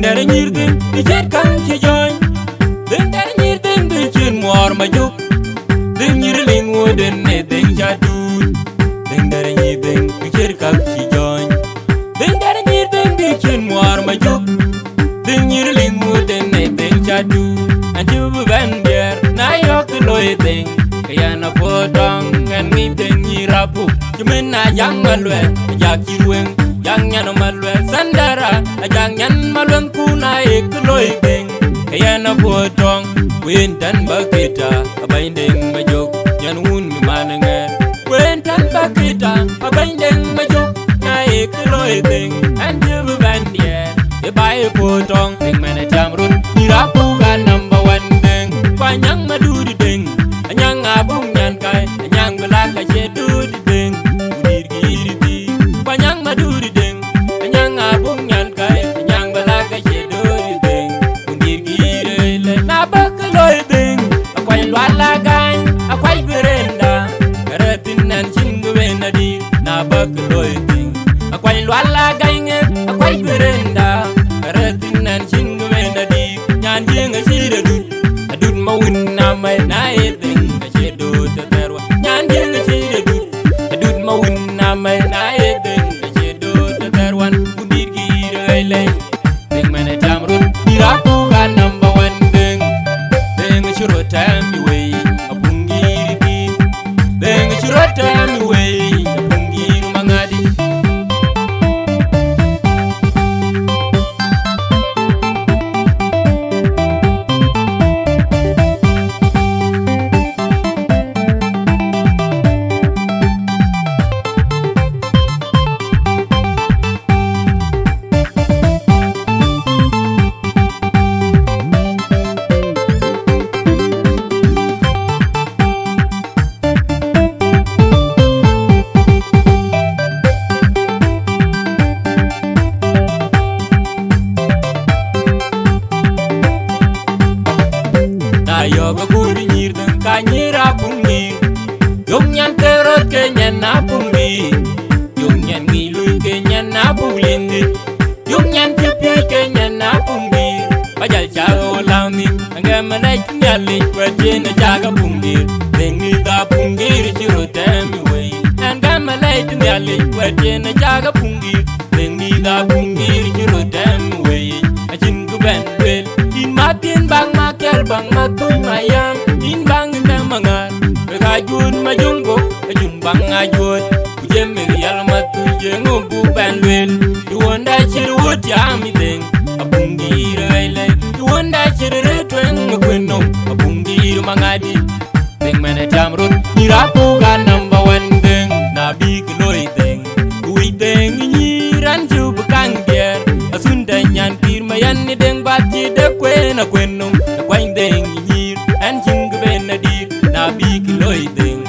dere nyirtin di jet kan ci joy den dere nyirtin di chin mor ma juk den nyirling woden ne den jadut den dere nyirtin di jet kan ci joy den dere nyirtin di chin mor ma juk den nyirling woden ne den jadut anju ban der na yok loy den kaya na podong ngan mi den nyirapu cuman na yang malwe ya kirwen yang nyan malwe sandara yang nyan malwen kuna ek loy den kaya na podong wen dan bakita abaindeng majok nyan un mananga wen dan bakita abaindeng majok na ek loy den anju ban der e bai podong den mana jamrun nyirapu kan number 1 den kwanyang madudi den anyang abung nyan kai anyang belaka jedudi den udir giriti kwanyang madudi den anyang abung nyan kai anyang belaka jedudi den udir girele na bakloy den akwai lwala gan akwai berenda karatin nan chingu benadi na bakloy den akwai lwala gan akwai berenda karatin nan chingu benadi nyan jenga sire dud mawin na mai na eden mai na eden ke do ta darwan kundir gi rele ding mane jamrun miraku ka number 1 ding churo tam we apungir gi ding churo tam we apungir mangadi yoga guri nyir den ka nyira pungi yong nyan terot ke nyan na pungi yong nyan ngilu ke nyan na pulindi yong nyan pipi ke nyan na pungi bajal chao lawni angam na nyali kwete na jaga pungi dengi da pungi chiro temi we angam na nyali kwete na jaga pungi dengi da pungi chiro temi we achin ku ben wel in matin bang makel bang matuy mayam in bang mangan kajun majungo kajun bang ajut ujem yal matu jengo bu banwel duonda chirut yami deng apungir ele duonda chirretwen ngweno apungir mangadi deng mane jamrut mirapu kan number 1 deng nabi kloy deng ui deng nyiran ju bekang bier asunda nyan pir mayan ni deng bati de kwena kwenum kwain deng nyir an jing benadi nabi kloy deng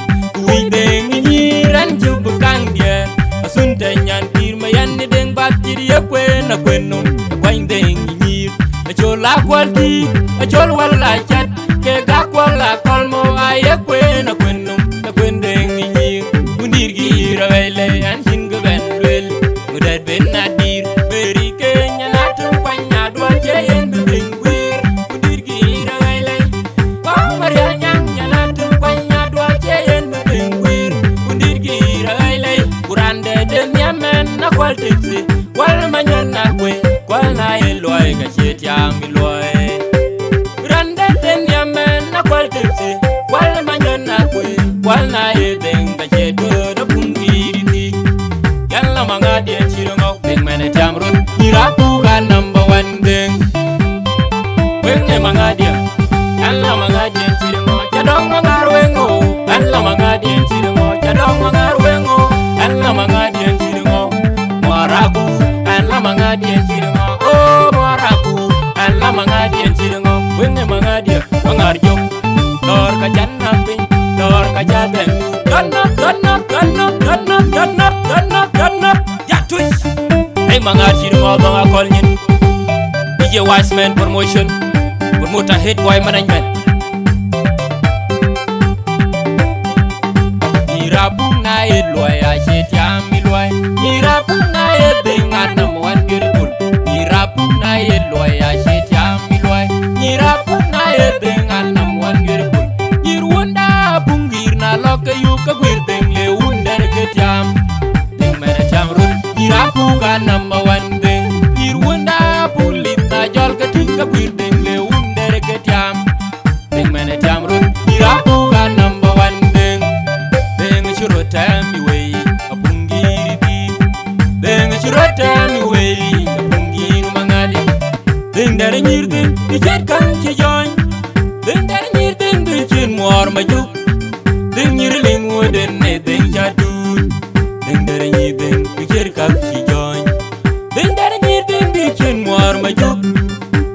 ui deng nyiran ju bekang bier asunda nyan pir mayan ni deng bati de kwena kwenum kwain deng nyir achola kwalti achol wala chat ke ga kwala kolmo aye kwena kwenum kwen deng nyir mundir gi rawele an jing ben wel mudad ben nadir beri kenya natum panya dua jeyen bing wir mundir gi rawele wa maria nyang nyalatum panya dua jeyen bing wir mundir gi rawele kurande dem yamen na kwaltisi wal manyan na kwe kwal na eloy ka chet yang miloy rande dem yamen na kwaltisi wal manyan na kwe kwal na edeng ka chet do pungiri yalla mangadi chirungo ding mane jamrut mirapu kan number 1 ding wenge mangadi yalla mangadi chirungo jadong mangar wengo yalla mangadi chirungo jadong mangar wengo yalla mangadi chirungo maraku yalla mangadi chirungo oh maraku yalla mangadi chirungo wenge mangadi mangar jok dor ka janna pin dor ka jaden ganna ya twist hey mangar chirungo banga kolnyin DJ Wiseman promotion promoter head boy management irabu na eloy a chet yam miloy irabu na edinga na mo an girkul irabu na eloy puga number one thing. Irwanda pulita jol ka tinga building le under ke tiam. Thing man tiam rut. Irapuga number one thing. Thing churo time way. Apungiri di. Thing churo time way. Apungiri mangadi. Thing dari nyirting dijet kan ci join. Thing dari nyirting dijet muar majuk. Thing nyirling woden ne thing jadun. Thing dari nyirting dijet kan ci join. Thing dari nyirting dijet muar majuk.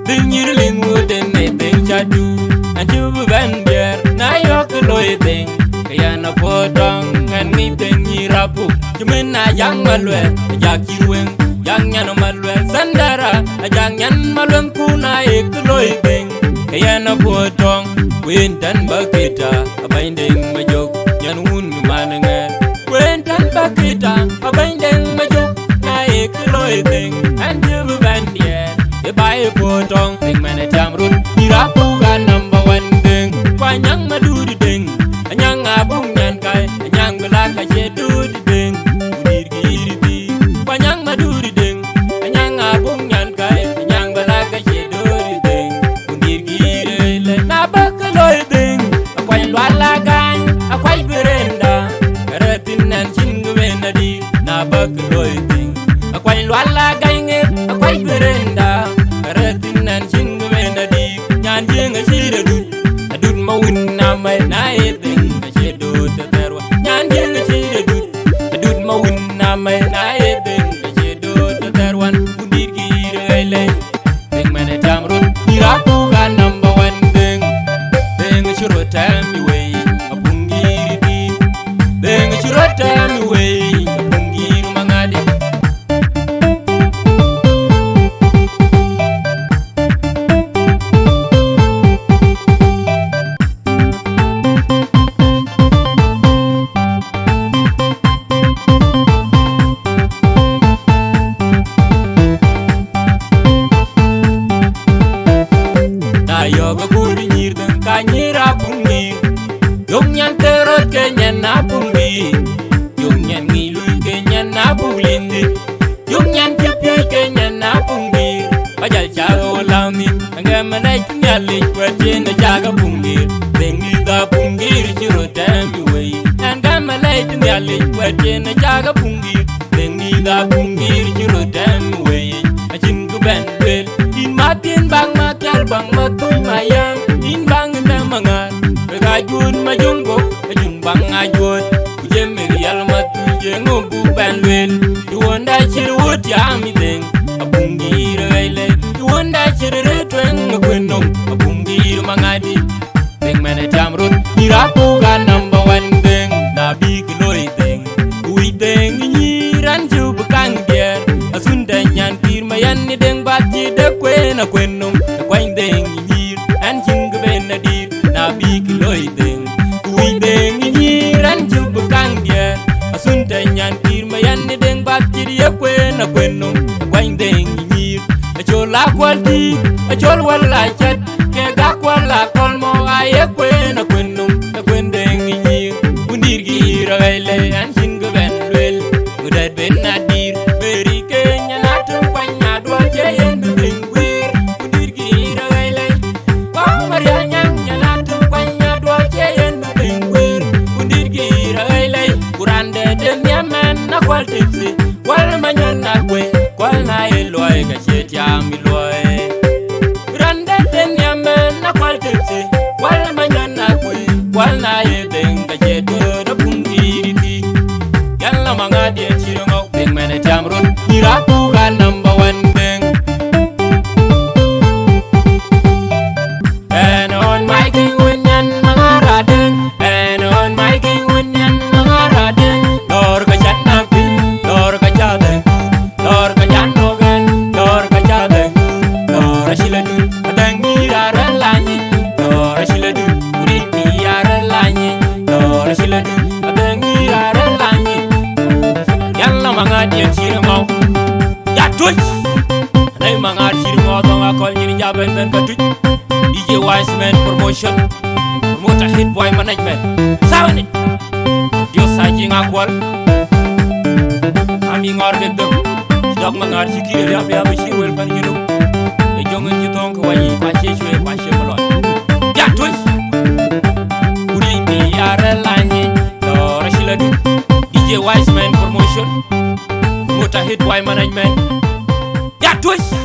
Thing nyirling woden ne thing jadun. Anju ban biar na yok loy thing. Kaya na potong ngan mi thing nyirapu. Cuman na yang malwe jakirweng. Yang nyan malwe sandara. Yang nyan malweng kuna ek loy thing. Kaya na potong wintan bakita abinding majok yan un manangan. Wintan bakita abinding majok na ek loy thing. Anju ban biar e bay potong thing man jamrut irapu ka number one thing. Kwanyang maduri ding anyang abung nyan kai anyang belaka jedudi ding udir giri kwanyang maduri ding anyang abung nyan kai anyang belaka jedudi ding udir giri le na bakaloy ding akwai lwala gan akwai berenda karatin nan chingu benadi na bakaloy ding akwai lwala gan akwai berenda karatin nan chingu benadi nyan jenga shiradu adun mawin na mai na eding ka shedo ta terwa nyan jenga shiradu adun mawin na mai na eding ka shedo ta terwan undir girele ding mane jamrut irapu ka number one ding ding churo tami way apungiri di ding churo tami way apungiri mangadi. Yoga kuri nyirden ka nyira pungi Yung nyan terot ke nyan na pungi Yung nyan ngilu ke nyan na pulindi Yung nyan pipi ke nyan na pungi Pajal chaga walami Angga manay tinyalik Wajin na chaga pungi Dengi da pungi Chiro tambi way Angga manay tinyalik Wajin na chaga pungi Dengi da pungi Chiro tambi way Ajin ku bandwel In matin bang makyal bang matuy mayang In bang na mangan Kagajun majunggo Ajung bang ajun Ujem merial matuy jengong bu bandwel Iwanda chirwut yami deng Abungir gayle Iwanda chirretweng ngakwenong Abungir mangadi Deng mana jamrut Irapu ka number one deng Nabi kiloy deng Uy deng nyiran jubukang biar Asunda nyan pirmayan ni deng bati de kwena kwenum kwang deng nyir an jinga benadir nabi kiloy deng uy deng nyir an jubu kang dia Asunda nyan pirmayan ni deng bati de kwena kwenum kwang deng nyir achola kwaldi achol wala chat ke ga kwala kolmo aye kwena kwenum kwen deng nyir undir gira gaile an jinga benwel udat benadir beri kenya natum kwanya dua jayen bing wir undir gira gaile kong marianyang natum kwanya dua jayen bing wir undir gira gaile kurande dem yaman na kwal tipsi wal manyan na kwe kwal na eloy ka chetia miloy kurande dem yaman na kwal tipsi wal manyan na kwe kwal na edeng ka cheto da pungiri yalla mangadi chirongo ding mane jamrut irapu ka number one ding and on my king winyan mangara ding and on my king winyan mangara ding dor ka channa pi dor ka chade dor ka janogan dor ka chade dor ashiladu adangi raralani dor ashiladu uri piaralani dor ashiladu adangi raralani yalla mangadi chirongo ya tuj nay mangadi chirongo donga kol nyiri jaben ben ka tuj DJ Wise Man Promotion Promoter Hit Boy Management Sawan it Dio saji ngakwal Ami ngor gedem Dog mangar chiki ya ya bishi wel pan yidu. E jongen ji ton ko wayi kwa che chwe kwa che molot. Ya twis. Uri mi yare lanye do rashila du. DJ Wise Man promotion. Mota hit Y management. Ya twis.